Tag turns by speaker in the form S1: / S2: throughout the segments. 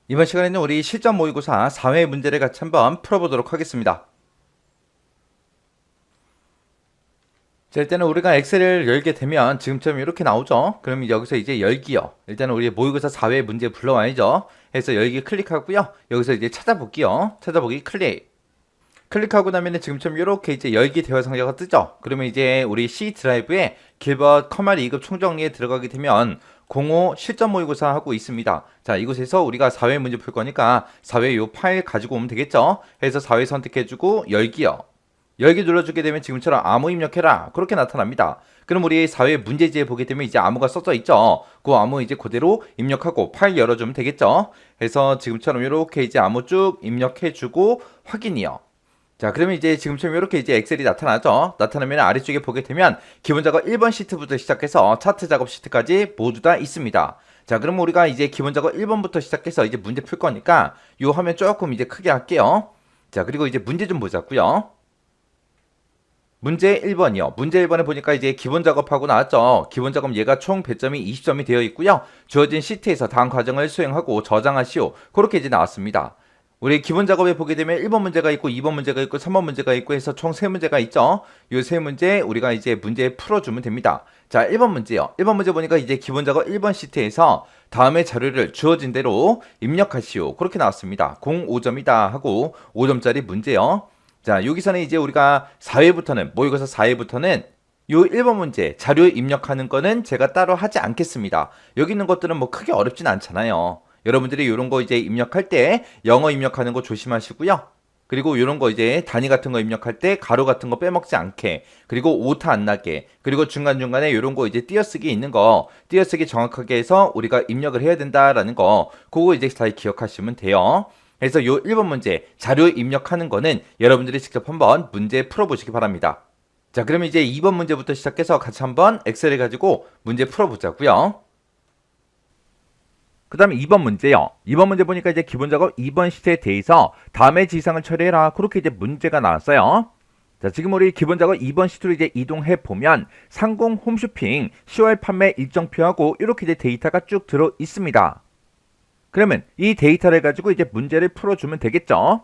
S1: 이번 시간에는 우리 실전 모의고사 4회 문제를 같이 한번 풀어보도록 하겠습니다. 자, 일단은 우리가 엑셀을 열게 되면 지금처럼 이렇게 나오죠. 그럼 여기서 이제 열기요. 일단은 우리 모의고사 4회 문제 불러와야죠. 해서 열기 클릭하고요. 여기서 이제 찾아볼게요. 찾아보기 클릭. 클릭하고 나면은 지금처럼 이렇게 이제 열기 대화 상자가 뜨죠. 그러면 이제 우리 C 드라이브에 길벗 커마리 2급 총정리에 들어가게 되면 05 실전 모의고사 하고 있습니다. 자, 이곳에서 우리가 4회 문제 풀 거니까 4회 요 파일 가지고 오면 되겠죠. 해서 4회 선택해주고 열기요. 열기 눌러주게 되면 지금처럼 암호 입력해라 그렇게 나타납니다. 그럼 우리 4회 문제지에 보게 되면 이제 암호가 써져 있죠. 그 암호 이제 그대로 입력하고 파일 열어주면 되겠죠. 해서 지금처럼 이렇게 이제 암호 쭉 입력해주고 확인이요. 자, 그러면 이제 지금처럼 이렇게 이제 엑셀이 나타나죠. 나타나면 아래쪽에 보게 되면 기본 작업 1번 시트부터 시작해서 차트 작업 시트까지 모두 다 있습니다. 자, 그럼 우리가 이제 기본 작업 1번부터 시작해서 이제 문제 풀 거니까 요 화면 조금 이제 크게 할게요. 자, 그리고 이제 문제 좀 보자고요. 문제 1번이요. 문제 1번에 보니까 이제 기본 작업하고 나왔죠. 기본 작업 얘가 총 배점이 20점이 되어 있고요. 주어진 시트에서 다음 과정을 수행하고 저장하시오. 그렇게 이제 나왔습니다. 우리 기본 작업에 보게 되면 1번 문제가 있고 2번 문제가 있고 3번 문제가 있고 해서 총 3문제가 있죠. 이 3문제 우리가 이제 문제 풀어주면 됩니다. 자, 1번 문제요. 1번 문제 보니까 이제 기본 작업 1번 시트에서 다음의 자료를 주어진 대로 입력하시오. 그렇게 나왔습니다. 05점이다 하고 5점짜리 문제요. 자, 여기서는 이제 우리가 4회부터는 모의고사 4회부터는 요 1번 문제 자료 입력하는 거는 제가 따로 하지 않겠습니다. 여기 있는 것들은 뭐 크게 어렵진 않잖아요. 여러분들이 이런 거 이제 입력할 때 영어 입력하는 거 조심하시고요. 그리고 이런 거 이제 단위 같은 거 입력할 때 가로 같은 거 빼먹지 않게, 그리고 오타 안 나게, 그리고 중간중간에 이런 거 이제 띄어쓰기 있는 거 띄어쓰기 정확하게 해서 우리가 입력을 해야 된다라는 거 그거 이제 잘 기억하시면 돼요. 그래서 요 1번 문제 자료 입력하는 거는 여러분들이 직접 한번 문제 풀어보시기 바랍니다. 자, 그러면 이제 2번 문제부터 시작해서 같이 한번 엑셀을 가지고 문제 풀어보자고요. 그 다음에 2번 문제요. 2번 문제 보니까 이제 기본 작업 2번 시트에 대해서 다음의 지상을 처리해라. 그렇게 이제 문제가 나왔어요. 자, 지금 우리 기본 작업 2번 시트로 이제 이동해 보면 상공 홈쇼핑 10월 판매 일정표하고 이렇게 이제 데이터가 쭉 들어 있습니다. 그러면 이 데이터를 가지고 이제 문제를 풀어주면 되겠죠.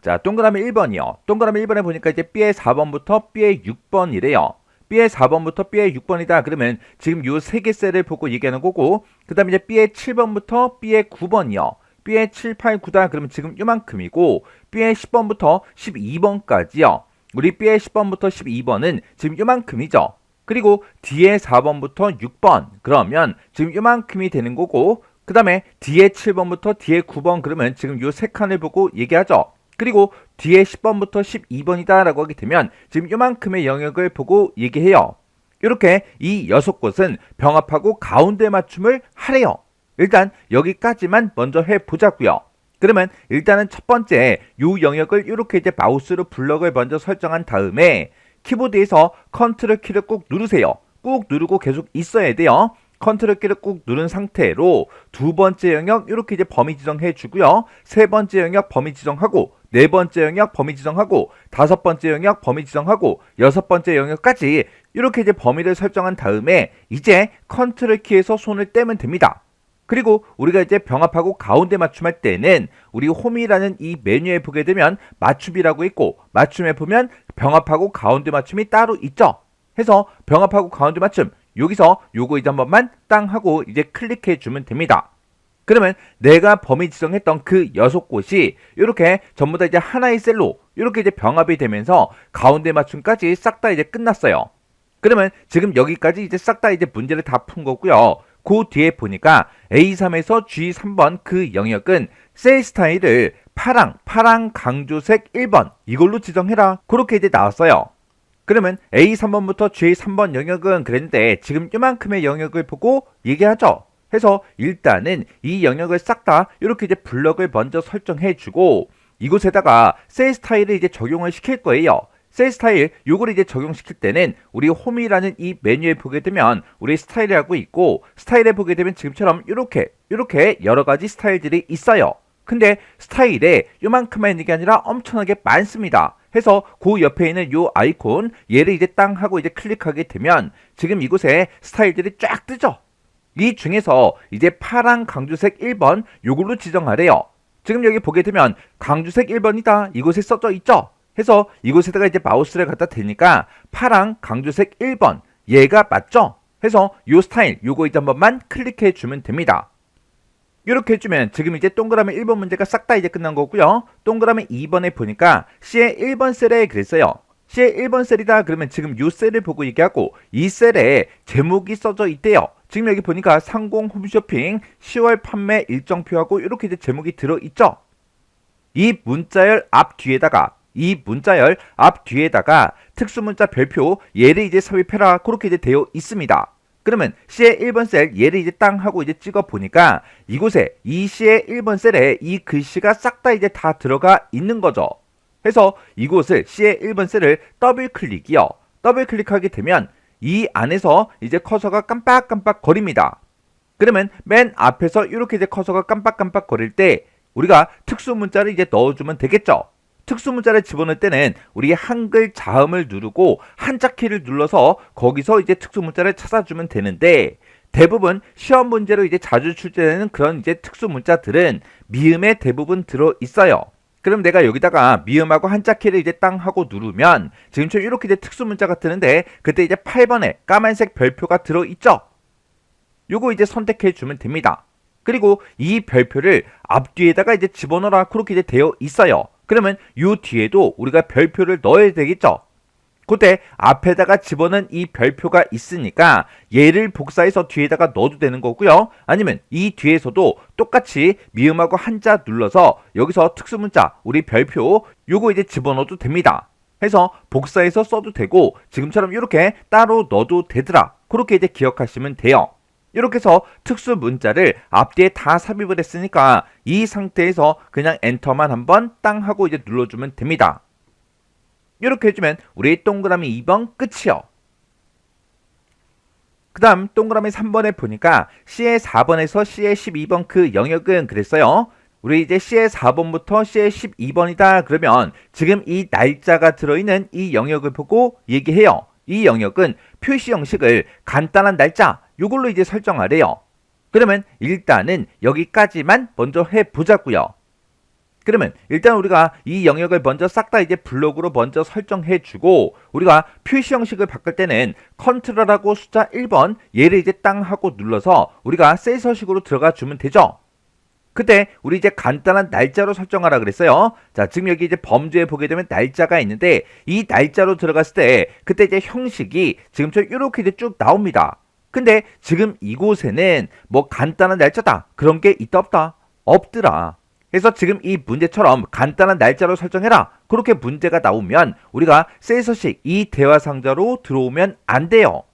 S1: 자, 동그라미 1번이요. 동그라미 1번에 보니까 이제 B의 4번부터 B의 6번이래요. B의 4번부터 B의 6번이다. 그러면 지금 요 세 개 셀을 보고 얘기하는 거고, 그 다음에 이제 B의 7번부터 B의 9번이요. B의 7, 8, 9다. 그러면 지금 요만큼이고, B의 10번부터 12번까지요. 우리 B의 10번부터 12번은 지금 요만큼이죠. 그리고 D의 4번부터 6번. 그러면 지금 요만큼이 되는 거고, 그 다음에 D의 7번부터 D의 9번. 그러면 지금 요 세 칸을 보고 얘기하죠. 그리고 뒤에 10번부터 12번이다 라고 하게 되면 지금 요만큼의 영역을 보고 얘기해요. 이렇게 이 6곳은 병합하고 가운데 맞춤을 하래요. 일단 여기까지만 먼저 해보자고요. 그러면 일단은 첫 번째 요 영역을 이렇게 이제 마우스로 블럭을 먼저 설정한 다음에 키보드에서 컨트롤 키를 꾹 누르세요. 꾹 누르고 계속 있어야 돼요. 컨트롤 키를 꾹 누른 상태로 두 번째 영역 이렇게 이제 범위 지정해 주고요. 세 번째 영역 범위 지정하고 네 번째 영역 범위 지정하고 다섯 번째 영역 범위 지정하고 여섯 번째 영역까지 이렇게 이제 범위를 설정한 다음에 이제 컨트롤 키에서 손을 떼면 됩니다. 그리고 우리가 이제 병합하고 가운데 맞춤할 때는 우리 홈이라는 이 메뉴에 보게 되면 맞춤이라고 있고 맞춤에 보면 병합하고 가운데 맞춤이 따로 있죠. 해서 병합하고 가운데 맞춤 여기서 요거 이제 한 번만 땅 하고 이제 클릭해 주면 됩니다. 그러면 내가 범위 지정했던 그 6곳이 이렇게 전부 다 이제 하나의 셀로 이렇게 이제 병합이 되면서 가운데 맞춤까지 싹 다 이제 끝났어요. 그러면 지금 여기까지 이제 싹 다 이제 문제를 다 푼 거고요. 그 뒤에 보니까 A3에서 G3번 그 영역은 셀 스타일을 파랑 강조색 1번 이걸로 지정해라. 그렇게 이제 나왔어요. 그러면 A3번부터 G3번 영역은 그랬는데 지금 이만큼의 영역을 보고 얘기하죠. 해서 일단은 이 영역을 싹 다 이렇게 이제 블럭을 먼저 설정해 주고 이곳에다가 셀 스타일을 이제 적용을 시킬 거예요. 셀 스타일 요걸 이제 적용시킬 때는 우리 홈이라는 이 메뉴에 보게 되면 우리 스타일이라고 있고 스타일에 보게 되면 지금처럼 이렇게 여러 가지 스타일들이 있어요. 근데 스타일에 요만큼만 있는 게 아니라 엄청나게 많습니다. 해서 그 옆에 있는 요 아이콘 얘를 이제 땅 하고 이제 클릭하게 되면 지금 이곳에 스타일들이 쫙 뜨죠. 이 중에서 이제 파랑 강주색 1번 요걸로 지정하래요. 지금 여기 보게 되면 강주색 1번이다 이곳에 써져 있죠. 해서 이곳에다가 이제 마우스를 갖다 대니까 파랑 강주색 1번 얘가 맞죠? 해서 요 스타일 요거 이제 한 번만 클릭해 주면 됩니다. 이렇게 해주면 지금 이제 동그라미 1번 문제가 싹 다 이제 끝난 거고요. 동그라미 2번에 보니까 C의 1번 셀에 그랬어요. C의 1번 셀이다 그러면 지금 요 셀을 보고 얘기하고 이 셀에 제목이 써져 있대요. 지금 여기 보니까 상공 홈쇼핑 10월 판매 일정표하고 이렇게 이제 제목이 들어있죠. 이 문자열 앞 뒤에다가 특수문자 별표 얘를 이제 삽입해라 그렇게 이제 되어 있습니다. 그러면 C의 1번 셀 얘를 이제 땅 하고 이제 찍어 보니까 이곳에 이 C의 1번 셀에 이 글씨가 싹 다 이제 다 들어가 있는 거죠. 해서 이곳을 C의 1번 셀을 더블 클릭이요. 더블 클릭하게 되면 이 안에서 이제 커서가 깜빡깜빡 거립니다. 그러면 맨 앞에서 이렇게 이제 커서가 깜빡깜빡 거릴 때 우리가 특수 문자를 이제 넣어주면 되겠죠. 특수 문자를 집어넣을 때는 우리 한글 자음을 누르고 한자 키를 눌러서 거기서 이제 특수 문자를 찾아주면 되는데 대부분 시험 문제로 이제 자주 출제되는 그런 이제 특수 문자들은 미음에 대부분 들어 있어요. 그럼 내가 여기다가 미음하고 한자 키를 이제 땅 하고 누르면 지금처럼 이렇게 이제 특수 문자가 뜨는데 그때 이제 8번에 까만색 별표가 들어 있죠. 요거 이제 선택해 주면 됩니다. 그리고 이 별표를 앞뒤에다가 이제 집어넣어라 그렇게 이제 되어 있어요. 그러면 요 뒤에도 우리가 별표를 넣어야 되겠죠. 그때 앞에다가 집어넣은 이 별표가 있으니까 얘를 복사해서 뒤에다가 넣어도 되는 거고요. 아니면 이 뒤에서도 똑같이 미음하고 한자 눌러서 여기서 특수문자 우리 별표 요거 이제 집어넣어도 됩니다. 해서 복사해서 써도 되고 지금처럼 이렇게 따로 넣어도 되더라. 그렇게 이제 기억하시면 돼요. 이렇게 해서 특수 문자를 앞뒤에 다 삽입을 했으니까 이 상태에서 그냥 엔터만 한번 땅 하고 이제 눌러주면 됩니다. 이렇게 해주면 우리 동그라미 2번 끝이요. 그 다음 동그라미 3번에 보니까 C의 4번에서 C의 12번 그 영역은 그랬어요. 우리 이제 C의 4번부터 C의 12번이다 그러면 지금 이 날짜가 들어있는 이 영역을 보고 얘기해요. 이 영역은 표시 형식을 간단한 날짜 요걸로 이제 설정하래요. 그러면 일단은 여기까지만 먼저 해보자고요. 그러면 일단 우리가 이 영역을 먼저 싹 다 이제 블록으로 먼저 설정해주고 우리가 표시 형식을 바꿀 때는 컨트롤하고 숫자 1번 얘를 이제 땅 하고 눌러서 우리가 셀 서식으로 들어가 주면 되죠. 그때 우리 이제 간단한 날짜로 설정하라 그랬어요. 자, 지금 여기 이제 범주에 보게 되면 날짜가 있는데 이 날짜로 들어갔을 때 그때 이제 형식이 지금처럼 이렇게 이제 쭉 나옵니다. 근데 지금 이곳에는 뭐 간단한 날짜다 그런 게 있다 없다? 없더라. 그래서 지금 이 문제처럼 간단한 날짜로 설정해라 그렇게 문제가 나오면 우리가 셀 서식 이 대화 상자로 들어오면 안 돼요.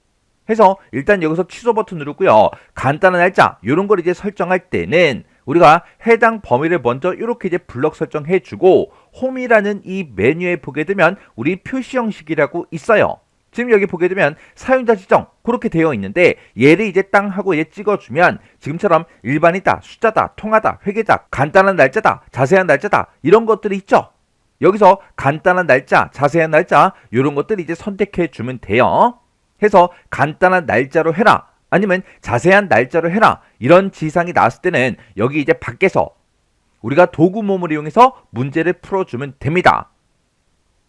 S1: 해서 일단 여기서 취소 버튼 누르고요. 간단한 날짜 이런 걸 이제 설정할 때는 우리가 해당 범위를 먼저 이렇게 이제 블럭 설정해주고 홈이라는 이 메뉴에 보게 되면 우리 표시 형식이라고 있어요. 지금 여기 보게 되면 사용자 지정 그렇게 되어 있는데 얘를 이제 땅 하고 이제 찍어주면 지금처럼 일반이다, 숫자다, 통화다, 회계다, 간단한 날짜다, 자세한 날짜다 이런 것들이 있죠. 여기서 간단한 날짜, 자세한 날짜 이런 것들을 이제 선택해 주면 돼요. 해서 간단한 날짜로 해라 아니면 자세한 날짜로 해라 이런 지상이 나왔을 때는 여기 이제 밖에서 우리가 도구 모음을 이용해서 문제를 풀어주면 됩니다.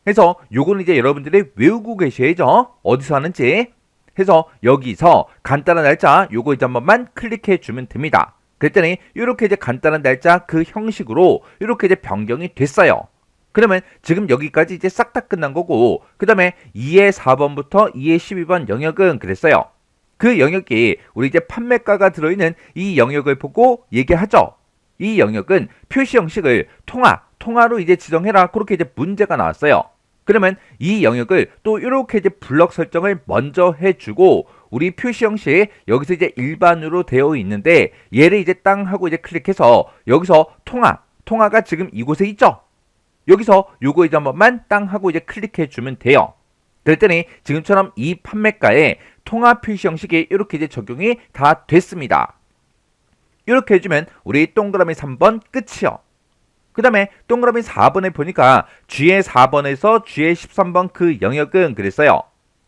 S1: 해서 요거는 이제 여러분들이 외우고 계셔야죠. 어디서 하는지. 해서 여기서 간단한 날짜 요거 이제 한 번만 클릭해 주면 됩니다. 그랬더니 이렇게 이제 간단한 날짜 그 형식으로 이렇게 이제 변경이 됐어요. 그러면 지금 여기까지 이제 싹 다 끝난 거고 그 다음에 2의 4번부터 2의 12번 영역은 그랬어요. 그 영역이 우리 이제 판매가가 들어있는 이 영역을 보고 얘기하죠. 이 영역은 표시 형식을 통화로 이제 지정해라 그렇게 이제 문제가 나왔어요. 그러면 이 영역을 또 이렇게 이제 블럭 설정을 먼저 해주고 우리 표시 형식 여기서 이제 일반으로 되어 있는데 얘를 이제 땅 하고 이제 클릭해서 여기서 통화가 지금 이곳에 있죠. 여기서 요거 이제 한 번만 땅 하고 이제 클릭해 주면 돼요. 그랬더니 지금처럼 이 판매가에 통화 표시 형식이 이렇게 이제 적용이 다 됐습니다. 이렇게 해주면 우리 동그라미 3번 끝이요. 그 다음에 동그라미 4번에 보니까 G의 4번에서 G의 13번 그 영역은 그랬어요.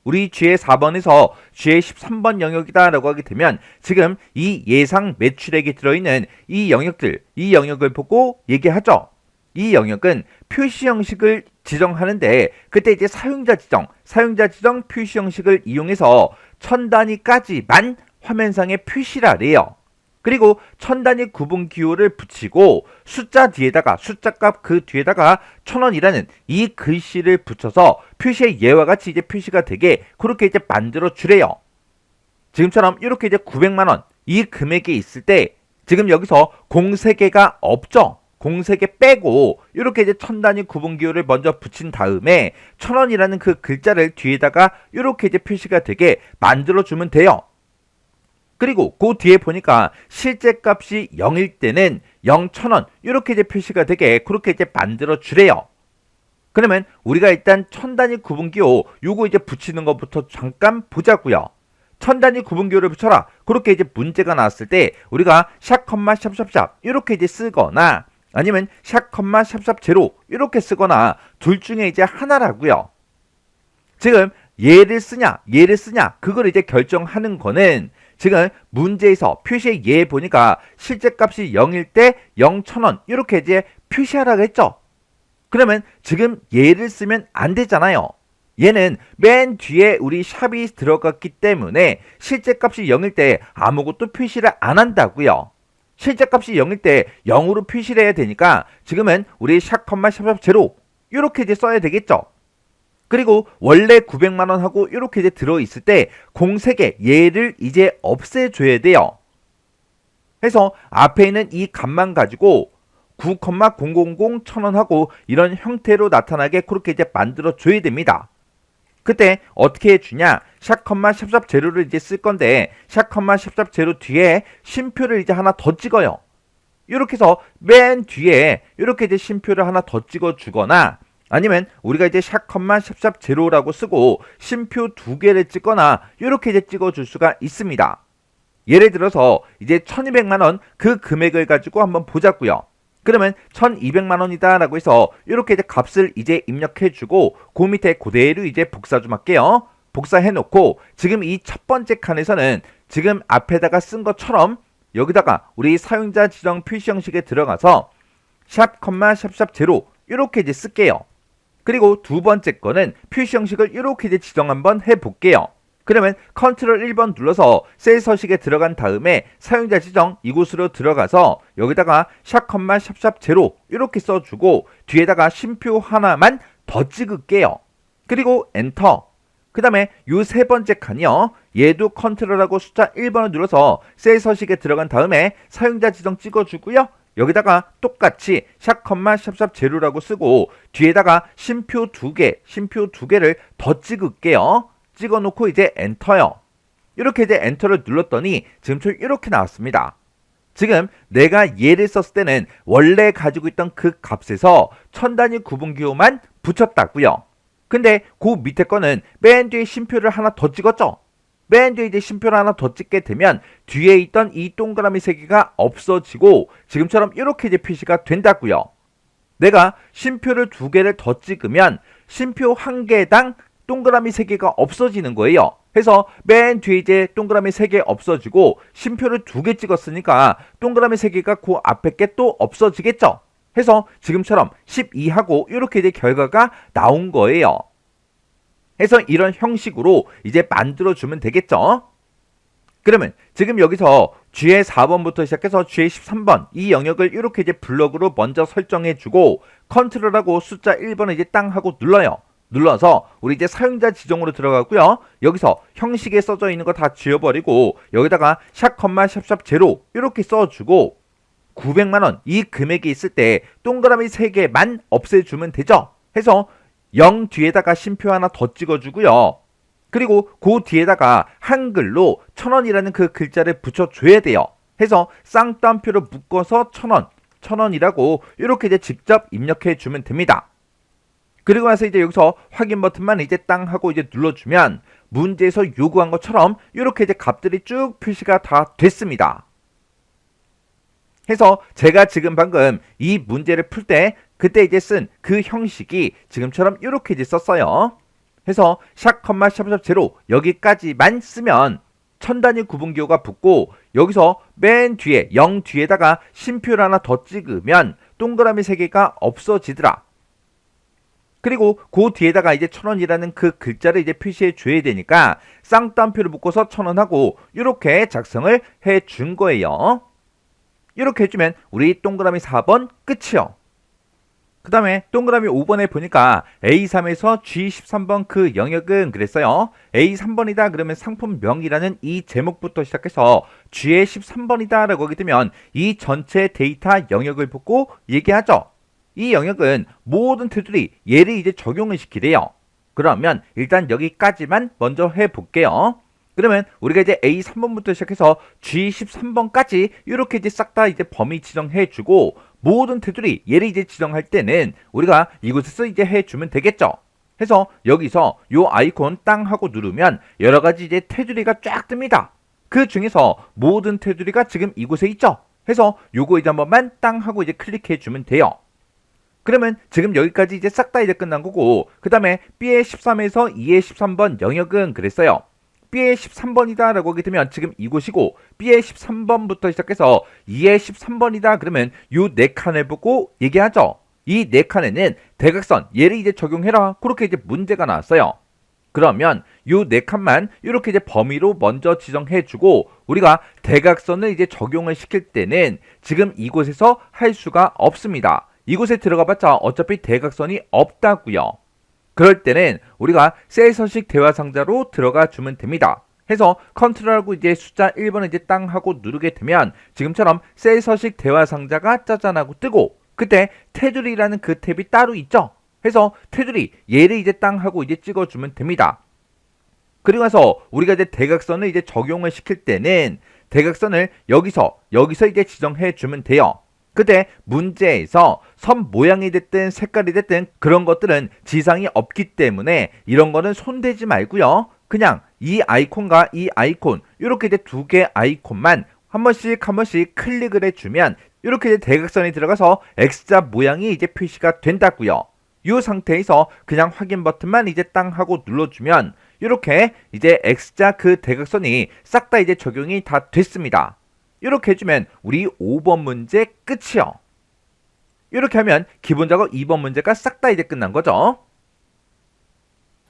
S1: 우리 G의 4번에서 G의 13번 영역이다라고 하게 되면 지금 이 예상 매출액이 들어있는 이 영역을 보고 얘기하죠. 이 영역은 표시 형식을 지정하는데 그때 이제 사용자 지정 표시 형식을 이용해서 1000단위까지만 화면상에 표시라래요. 그리고 1000단위 구분 기호를 붙이고 숫자값 그 뒤에다가 1000원이라는 이 글씨를 붙여서 표시의 예와 같이 이제 표시가 되게 그렇게 이제 만들어 주래요. 지금처럼 이렇게 이제 900만원 이 금액이 있을 때 지금 여기서 공세개가 없죠. 공세개 빼고 이렇게 이제 1000단위 구분 기호를 먼저 붙인 다음에 1000원이라는 그 글자를 뒤에다가 이렇게 이제 표시가 되게 만들어 주면 돼요. 그리고 그 뒤에 보니까 실제 값이 0일 때는 0,000원 이렇게 이제 표시가 되게 그렇게 이제 만들어 주래요. 그러면 우리가 일단 1000단위 구분기호 요거 이제 붙이는 것부터 잠깐 보자고요. 1000단위 구분기호를 붙여라. 그렇게 이제 문제가 나왔을 때 우리가 샵, 샵샵샵 이렇게 이제 쓰거나 아니면 샵, 샵샵 제로 이렇게 쓰거나 둘 중에 이제 하나라고요. 지금 얘를 쓰냐 그걸 이제 결정하는 거는 지금 문제에서 표시의 예 보니까 실제 값이 0일 때 0,000원 이렇게 이제 표시하라고 했죠. 그러면 지금 얘를 쓰면 안 되잖아요. 얘는 맨 뒤에 우리 샵이 들어갔기 때문에 실제 값이 0일 때 아무것도 표시를 안 한다고요. 실제 값이 0일 때 0으로 표시를 해야 되니까 지금은 우리 샵, 샵샵 제로 이렇게 이제 써야 되겠죠. 그리고 원래 900만원 하고 이렇게 이제 들어있을 때 공세개 얘를 이제 없애줘야 돼요. 해서 앞에 있는 이 값만 가지고 9,000 1000원 하고 이런 형태로 나타나게 그렇게 이제 만들어 줘야 됩니다. 그때 어떻게 해주냐? 샵, 샵샵 제로를 이제 쓸 건데 샵, 샵샵 제로 뒤에 쉼표를 이제 하나 더 찍어요. 이렇게 해서 맨 뒤에 이렇게 이제 쉼표를 하나 더 찍어 주거나 아니면 우리가 이제 샵, 샵샵 제로라고 쓰고 쉼표 2개를 찍거나 이렇게 이제 찍어줄 수가 있습니다. 예를 들어서 이제 1200만원 그 금액을 가지고 한번 보자고요. 그러면 1200만원이다 라고 해서 이렇게 이제 값을 이제 입력해주고 그 밑에 그대로 이제 복사 좀 할게요. 복사해놓고 지금 이 첫 번째 칸에서는 지금 앞에다가 쓴 것처럼 여기다가 우리 사용자 지정 표시 형식에 들어가서 샵, 샵샵 제로 이렇게 이제 쓸게요. 그리고 두 번째 거는 표시 형식을 이렇게 이제 지정 한번 해볼게요. 그러면 컨트롤 1번 눌러서 셀 서식에 들어간 다음에 사용자 지정 이곳으로 들어가서 여기다가 샵, 샵샵 제로 이렇게 써주고 뒤에다가 쉼표 하나만 더 찍을게요. 그리고 엔터. 그 다음에 요 세 번째 칸이요. 얘도 컨트롤하고 숫자 1번을 눌러서 셀 서식에 들어간 다음에 사용자 지정 찍어주고요. 여기다가 똑같이 샵, 샵샵 제로라고 쓰고 뒤에다가 쉼표 2개를 더 찍을게요. 찍어놓고 이제 엔터요. 이렇게 이제 엔터를 눌렀더니 지금처럼 이렇게 나왔습니다. 지금 내가 얘를 썼을 때는 원래 가지고 있던 그 값에서 1000단위 구분기호만 붙였다고요. 근데 그 밑에 거는 맨 뒤에 쉼표를 하나 더 찍었죠. 맨 뒤에 이제 쉼표를 하나 더 찍게 되면 뒤에 있던 이 동그라미 3개가 없어지고 지금처럼 이렇게 이제 표시가 된다고요. 내가 쉼표를 2개를 더 찍으면 쉼표 1개당 동그라미 3개가 없어지는 거예요. 그래서 맨 뒤에 이제 동그라미 3개 없어지고 쉼표를 2개 찍었으니까 동그라미 3개가 그 앞에 게 또 없어지겠죠. 해서 지금처럼 12하고 이렇게 이제 결과가 나온 거예요. 해서 이런 형식으로 이제 만들어주면 되겠죠. 그러면 지금 여기서 G의 4번부터 시작해서 G의 13번 이 영역을 이렇게 이제 블럭으로 먼저 설정해주고 컨트롤하고 숫자 1번을 이제 땅 하고 눌러요. 눌러서 우리 이제 사용자 지정으로 들어가고요. 여기서 형식에 써져 있는 거 다 지워버리고 여기다가 샵, 샵샵 제로 이렇게 써주고 900만원 이 금액이 있을 때 동그라미 3개만 없애주면 되죠. 해서 0 뒤에다가 쉼표 하나 더 찍어주고요. 그리고 그 뒤에다가 한글로 1000원이라는 그 글자를 붙여줘야 돼요. 해서 쌍따옴표로 묶어서 1000원이라고 이렇게 이제 직접 입력해주면 됩니다. 그리고 나서 이제 여기서 확인 버튼만 이제 땅 하고 이제 눌러주면 문제에서 요구한 것처럼 이렇게 이제 값들이 쭉 표시가 다 됐습니다. 해서 제가 지금 방금 이 문제를 풀 때 그때 이제 쓴 그 형식이 지금처럼 이렇게 이제 썼어요. 해서 샵, 샵샵 제로 여기까지만 쓰면 천 단위 구분기호가 붙고 여기서 맨 뒤에 0 뒤에다가 쉼표를 하나 더 찍으면 동그라미 3개가 없어지더라. 그리고 그 뒤에다가 이제 1000원이라는 그 글자를 이제 표시해 줘야 되니까 쌍따옴표를 묶어서 1000원 하고 이렇게 작성을 해 준 거예요. 이렇게 해주면 우리 동그라미 4번 끝이요. 그 다음에 동그라미 5번에 보니까 A3에서 G13번 그 영역은 그랬어요. A3번이다 그러면 상품명이라는 이 제목부터 시작해서 G의 13번이다 라고 하게 되면 이 전체 데이터 영역을 보고 얘기하죠. 이 영역은 모든 테두리 얘를 이제 적용을 시키래요. 그러면 일단 여기까지만 먼저 해볼게요. 그러면 우리가 이제 A3번부터 시작해서 G13번까지 이렇게 이제 싹 다 이제 범위 지정해주고 모든 테두리 얘를 이제 지정할 때는 우리가 이곳에서 이제 해주면 되겠죠. 해서 여기서 요 아이콘 땅 하고 누르면 여러 가지 이제 테두리가 쫙 뜹니다. 그 중에서 모든 테두리가 지금 이곳에 있죠. 해서 요거 이제 한 번만 땅 하고 이제 클릭해 주면 돼요. 그러면 지금 여기까지 이제 싹 다 이제 끝난 거고 그 다음에 B의 13에서 E의 13번 영역은 그랬어요. B의 13번이다 라고 하게 되면 지금 이곳이고 B의 13번부터 시작해서 E의 13번이다 그러면 요 4칸을 보고 얘기하죠. 이 4칸에는 대각선 얘를 이제 적용해라 그렇게 이제 문제가 나왔어요. 그러면 요 4칸만 이렇게 이제 범위로 먼저 지정해주고 우리가 대각선을 이제 적용을 시킬 때는 지금 이곳에서 할 수가 없습니다. 이곳에 들어가봤자 어차피 대각선이 없다고요. 그럴 때는 우리가 셀 서식 대화 상자로 들어가 주면 됩니다. 해서 컨트롤하고 이제 숫자 1번을 이제 땅 하고 누르게 되면 지금처럼 셀 서식 대화 상자가 짜잔하고 뜨고 그때 테두리라는 그 탭이 따로 있죠. 해서 테두리 얘를 이제 땅 하고 이제 찍어주면 됩니다. 그리고 나서 우리가 이제 대각선을 이제 적용을 시킬 때는 대각선을 여기서 이제 지정해 주면 돼요. 그때 문제에서 선 모양이 됐든 색깔이 됐든 그런 것들은 지상이 없기 때문에 이런 거는 손대지 말고요. 그냥 이 아이콘과 이 아이콘 이렇게 이제 2개 아이콘만 한 번씩 클릭을 해주면 이렇게 이제 대각선이 들어가서 X자 모양이 이제 표시가 된다고요. 이 상태에서 그냥 확인 버튼만 이제 땅 하고 눌러주면 이렇게 이제 X자 그 대각선이 싹 다 이제 적용이 다 됐습니다. 이렇게 해주면 우리 5번 문제 끝이요. 이렇게 하면 기본 작업 2번 문제가 싹 다 이제 끝난 거죠.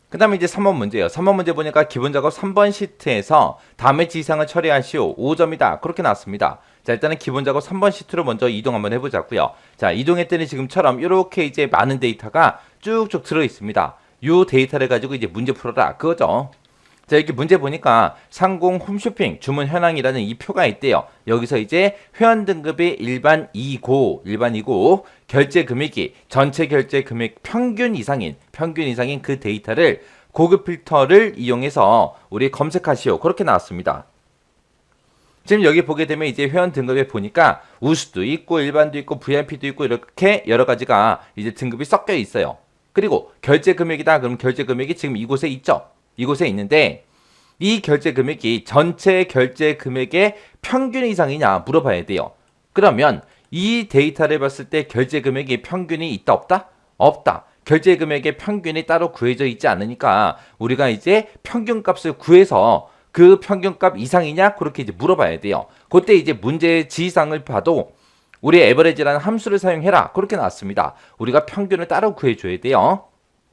S1: 그 다음에 이제 3번 문제예요. 3번 문제 보니까 기본 작업 3번 시트에서 다음의 지시사항을 처리하시오. 5점이다. 그렇게 나왔습니다. 자, 일단은 기본 작업 3번 시트로 먼저 이동 한번 해보자고요. 자, 이동했더니 지금처럼 이렇게 이제 많은 데이터가 쭉쭉 들어 있습니다. 이 데이터를 가지고 이제 문제 풀어라. 그거죠. 자, 이렇게 문제 보니까 상공 홈쇼핑 주문 현황이라는 이 표가 있대요. 여기서 이제 회원 등급이 일반이고 결제 금액이 전체 결제 금액 평균 이상인 그 데이터를 고급 필터를 이용해서 우리 검색하시오. 그렇게 나왔습니다. 지금 여기 보게 되면 이제 회원 등급에 보니까 우수도 있고 일반도 있고 VIP도 있고 이렇게 여러 가지가 이제 등급이 섞여 있어요. 그리고 결제 금액이다. 그럼 결제 금액이 지금 이곳에 있죠. 이곳에 있는데 이 결제 금액이 전체 결제 금액의 평균 이상이냐 물어봐야 돼요. 그러면 이 데이터를 봤을 때 결제 금액이 평균이 있다 없다? 없다. 결제 금액의 평균이 따로 구해져 있지 않으니까 우리가 이제 평균값을 구해서 그 평균값 이상이냐 그렇게 이제 물어봐야 돼요. 그때 이제 문제의 지시사항을 봐도 우리 에버리지라는 함수를 사용해라 그렇게 나왔습니다. 우리가 평균을 따로 구해줘야 돼요.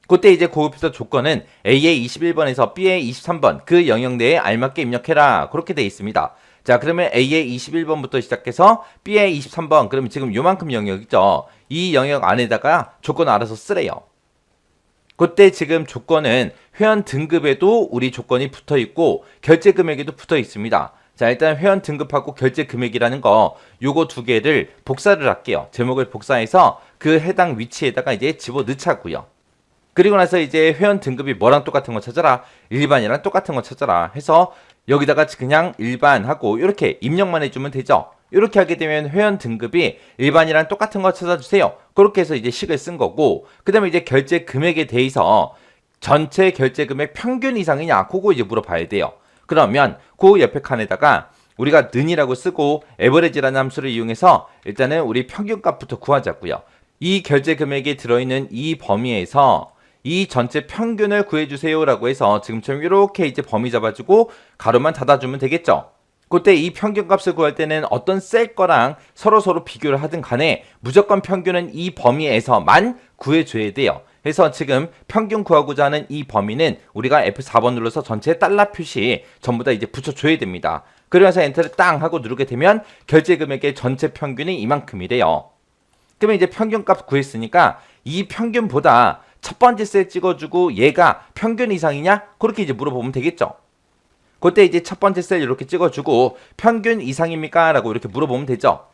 S1: 그때 이제 고급필터 조건은 A의 21번에서 B의 23번 그 영역 내에 알맞게 입력해라 그렇게 되어 있습니다. 자, 그러면 A의 21번부터 시작해서 B의 23번 그러면 지금 요만큼 영역이죠. 이 영역 안에다가 조건 알아서 쓰래요. 그때 지금 조건은 회원 등급에도 우리 조건이 붙어 있고 결제 금액에도 붙어 있습니다. 자, 일단 회원 등급하고 결제 금액이라는 거 요거 두 개를 복사를 할게요. 제목을 복사해서 그 해당 위치에다가 이제 집어넣자고요. 그리고 나서 이제 회원 등급이 뭐랑 똑같은 거 찾아라, 일반이랑 똑같은 거 찾아라 해서 여기다가 그냥 일반하고 이렇게 입력만 해주면 되죠. 이렇게 하게 되면 회원 등급이 일반이랑 똑같은 거 찾아주세요. 그렇게 해서 이제 식을 쓴 거고, 그 다음에 이제 결제 금액에 대해서 전체 결제 금액 평균 이상이냐 그거 이제 물어봐야 돼요. 그러면 그 옆에 칸에다가 우리가 는이라고 쓰고 에버리지라는 함수를 이용해서 일단은 우리 평균값부터 구하자고요. 이 결제 금액이 들어있는 이 범위에서 이 전체 평균을 구해주세요 라고 해서 지금처럼 이렇게 이제 범위 잡아주고 가로만 닫아주면 되겠죠. 그때 이 평균값을 구할 때는 어떤 셀 거랑 서로 비교를 하든 간에 무조건 평균은 이 범위에서만 구해줘야 돼요. 그래서 지금 평균 구하고자 하는 이 범위는 우리가 F4번 눌러서 전체 달러 표시 전부 다 이제 붙여줘야 됩니다. 그러면서 엔터를 땅 하고 누르게 되면 결제 금액의 전체 평균이 이만큼이래요. 그러면 이제 평균값 구했으니까 이 평균보다 첫 번째 셀 찍어주고 얘가 평균 이상이냐? 그렇게 이제 물어보면 되겠죠. 그때 이제 첫 번째 셀 이렇게 찍어주고 평균 이상입니까? 라고 이렇게 물어보면 되죠.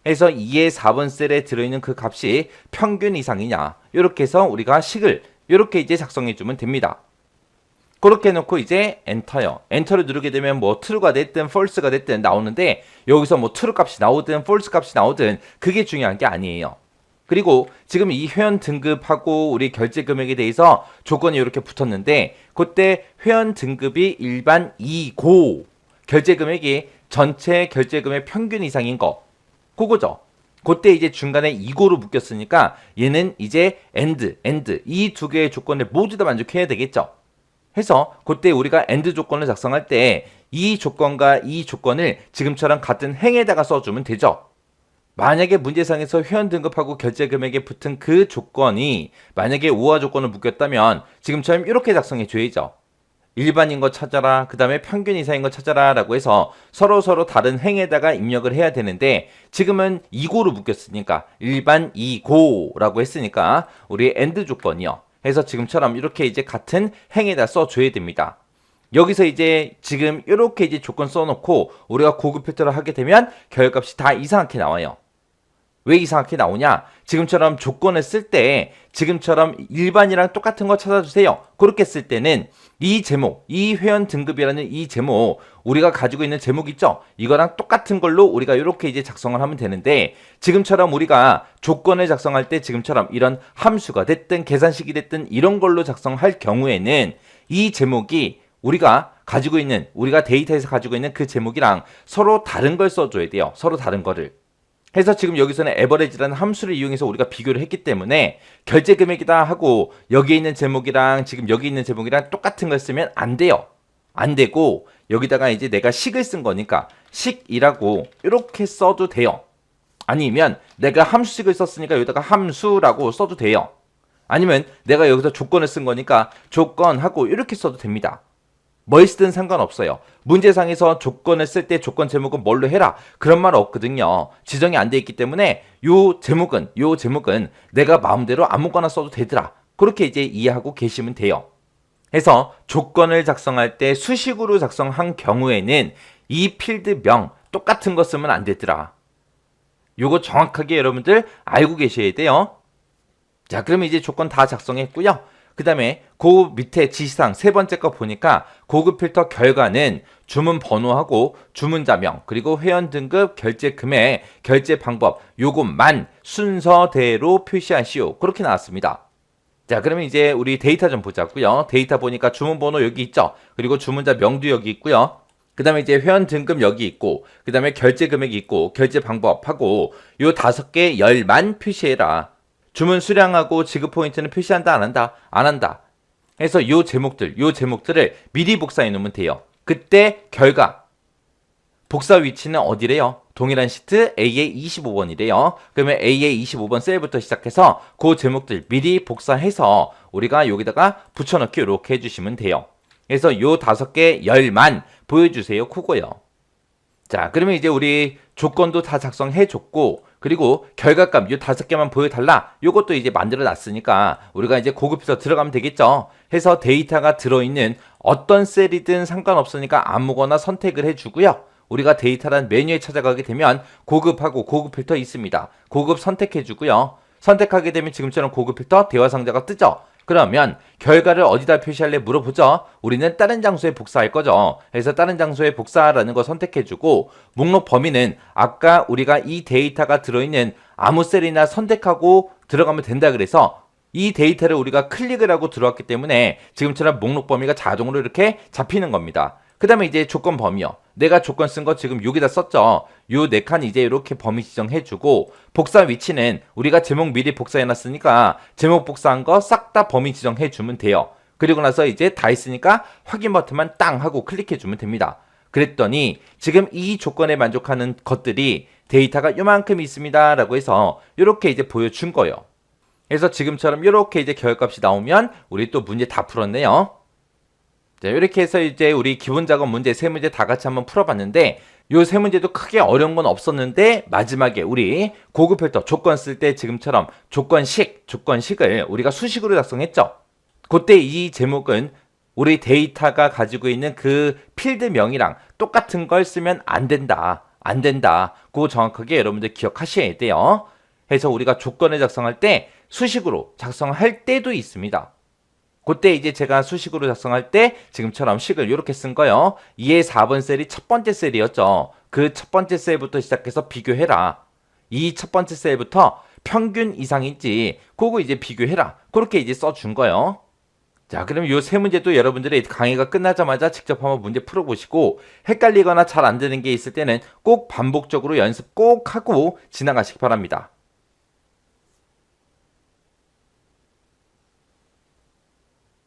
S1: 그래서 2의 4번 셀에 들어있는 그 값이 평균 이상이냐? 이렇게 해서 우리가 식을 이렇게 이제 작성해주면 됩니다. 그렇게 해놓고 이제 엔터요. 엔터를 누르게 되면 뭐 true가 됐든 false가 됐든 나오는데 여기서 뭐 true 값이 나오든 false 값이 나오든 그게 중요한 게 아니에요. 그리고 지금 이 회원 등급하고 우리 결제 금액에 대해서 조건이 이렇게 붙었는데 그때 회원 등급이 일반 2고 결제 금액이 전체 결제 금액 평균 이상인 거 그거죠. 그때 이제 중간에 2고로 묶였으니까 얘는 이제 and 이 두 개의 조건을 모두 다 만족해야 되겠죠. 해서 그때 우리가 and 조건을 작성할 때 이 조건과 이 조건을 지금처럼 같은 행에다가 써주면 되죠. 만약에 문제상에서 회원 등급하고 결제 금액에 붙은 그 조건이 만약에 우화 조건을 묶였다면 지금처럼 이렇게 작성해 줘야죠. 일반인 거 찾아라, 그 다음에 평균 이상인 거 찾아라 라고 해서 서로 다른 행에다가 입력을 해야 되는데 지금은 2고로 묶였으니까 일반 2고 라고 했으니까 우리 and 조건이요. 해서 지금처럼 이렇게 이제 같은 행에다 써줘야 됩니다. 여기서 이제 지금 이렇게 이제 조건 써놓고 우리가 고급 필터를 하게 되면 결값이 다 이상하게 나와요. 왜 이상하게 나오냐? 지금처럼 조건을 쓸 때 지금처럼 일반이랑 똑같은 거 찾아주세요. 그렇게 쓸 때는 이 제목, 이 회원 등급이라는 이 제목 우리가 가지고 있는 제목 있죠? 이거랑 똑같은 걸로 우리가 이렇게 이제 작성을 하면 되는데 지금처럼 우리가 조건을 작성할 때 지금처럼 이런 함수가 됐든 계산식이 됐든 이런 걸로 작성할 경우에는 이 제목이 우리가 가지고 있는 우리가 데이터에서 가지고 있는 그 제목이랑 서로 다른 걸 써줘야 돼요. 서로 다른 거를. 해서 지금 여기서는 에버리지라는 함수를 이용해서 우리가 비교를 했기 때문에 결제 금액이다 하고 여기에 있는 제목이랑 지금 여기 있는 제목이랑 똑같은 걸 쓰면 안 돼요. 안 되고 여기다가 이제 내가 식을 쓴 거니까 식이라고 이렇게 써도 돼요. 아니면 내가 함수식을 썼으니까 여기다가 함수라고 써도 돼요. 아니면 내가 여기서 조건을 쓴 거니까 조건하고 이렇게 써도 됩니다. 뭘 쓰든 상관없어요. 문제상에서 조건을 쓸 때 조건 제목은 뭘로 해라 그런 말 없거든요. 지정이 안 돼 있기 때문에 요 제목은 내가 마음대로 아무거나 써도 되더라. 그렇게 이제 이해하고 계시면 돼요. 해서 조건을 작성할 때 수식으로 작성한 경우에는 이 필드명 똑같은 거 쓰면 안 되더라. 요거 정확하게 여러분들 알고 계셔야 돼요. 자, 그러면 이제 조건 다 작성했고요. 그 다음에 그 밑에 지시사항 세 번째 거 보니까 고급 필터 결과는 주문 번호하고 주문자명 그리고 회원 등급 결제 금액 결제 방법 요것만 순서대로 표시하시오. 그렇게 나왔습니다. 자, 그러면 이제 우리 데이터 좀 보자고요. 데이터 보니까 주문 번호 여기 있죠. 그리고 주문자 명도 여기 있고요. 그 다음에 이제 회원 등급 여기 있고 그 다음에 결제 금액이 있고 결제 방법하고 요 5개 열만 표시해라. 주문 수량하고 지급 포인트는 표시한다 안 한다? 안 한다. 해서 요 제목들을 미리 복사해 놓으면 돼요. 그때 결과 복사 위치는 어디래요? 동일한 시트 A의 25번이래요. 그러면 A의 25번 셀부터 시작해서 그 제목들 미리 복사해서 우리가 여기다가 붙여넣기 이렇게 해주시면 돼요. 그래서 요 5개 열만 보여주세요. 그거요. 자, 그러면 이제 우리 조건도 다 작성해줬고 그리고 결과값 요 5개만 보여달라. 요것도 이제 만들어 놨으니까 우리가 이제 고급에서 들어가면 되겠죠. 해서 데이터가 들어있는 어떤 셀이든 상관없으니까 아무거나 선택을 해주고요. 우리가 데이터란 메뉴에 찾아가게 되면 고급하고 고급 필터 있습니다. 고급 선택해주고요. 선택하게 되면 지금처럼 고급 필터 대화 상자가 뜨죠. 그러면 결과를 어디다 표시할래 물어보죠. 우리는 다른 장소에 복사할 거죠. 그래서 다른 장소에 복사라는 거 선택해주고 목록 범위는 아까 우리가 이 데이터가 들어있는 아무 셀이나 선택하고 들어가면 된다 그래서 이 데이터를 우리가 클릭을 하고 들어왔기 때문에 지금처럼 목록 범위가 자동으로 이렇게 잡히는 겁니다. 그 그 다음에 이제 조건 범위요. 내가 조건 쓴 거 지금 여기다 썼죠. 요 4칸 이제 이렇게 범위 지정해주고, 복사 위치는 우리가 제목 미리 복사해놨으니까 제목 복사한 거 싹 다 범위 지정해주면 돼요. 그리고 나서 이제 다 했으니까 확인 버튼만 땅 하고 클릭해주면 됩니다. 그랬더니 지금 이 조건에 만족하는 것들이 데이터가 요만큼 있습니다 라고 해서 이렇게 이제 보여준 거예요. 그래서 지금처럼 이렇게 이제 결값이 나오면 우리 또 문제 다 풀었네요. 자, 이렇게 해서 이제 우리 기본 작업 문제 3문제 다 같이 한번 풀어봤는데, 요 3문제도 크게 어려운 건 없었는데 마지막에 우리 고급 필터 조건 쓸 때 지금처럼 조건식을 우리가 수식으로 작성했죠. 그때 이 제목은 우리 데이터가 가지고 있는 그 필드명이랑 똑같은 걸 쓰면 안 된다. 그거 정확하게 여러분들 기억하셔야 돼요. 해서 우리가 조건을 작성할 때 수식으로 작성할 때도 있습니다. 그때 이제 제가 수식으로 작성할 때 지금처럼 식을 이렇게 쓴 거요. 2의 4번 셀이 첫 번째 셀이었죠. 그 첫 번째 셀부터 시작해서 비교해라. 이 첫 번째 셀부터 평균 이상인지 그거 이제 비교해라. 그렇게 이제 써준 거요. 자, 그럼 요 3문제도 여러분들이 강의가 끝나자마자 직접 한번 문제 풀어보시고, 헷갈리거나 잘 안 되는 게 있을 때는 꼭 반복적으로 연습 꼭 하고 지나가시기 바랍니다.